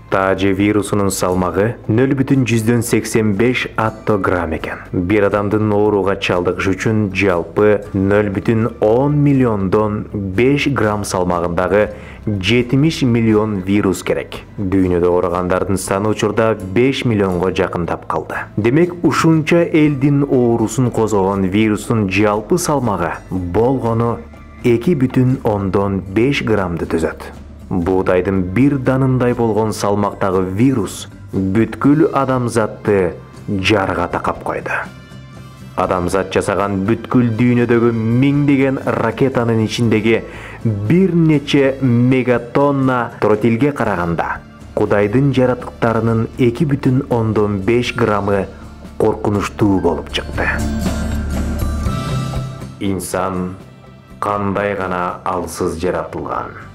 Тажи вирусунун салмагы 0,85 аттограмм экен. Бир адамдын ооруга чалдыгышы үчүн жалпы 0,10 миллиондон 5 грамм салмагындагы 70 миллион вирус керек. Дүйнөдө ооругандардын саны учурда 5 миллионго жакындап калды. Демек, ушунча элдин оорусун козгогон вирустун жалпы салмагы болгону 2,5 граммды түзөт. Буудайдын бир данындай болгон салмактагы вирус бүткүл адамзатты жарга такап койду. Адамзат жасаган бүткүл дүйнөдөгү миңдеген ракетанын ичиндеги бир нече мегатонна тротилге караганда Кудайдын жаратыктарынын 2,5 граммы коркунучтуу болуп чыкты. Инсан кандай гана алсыз жаратылган.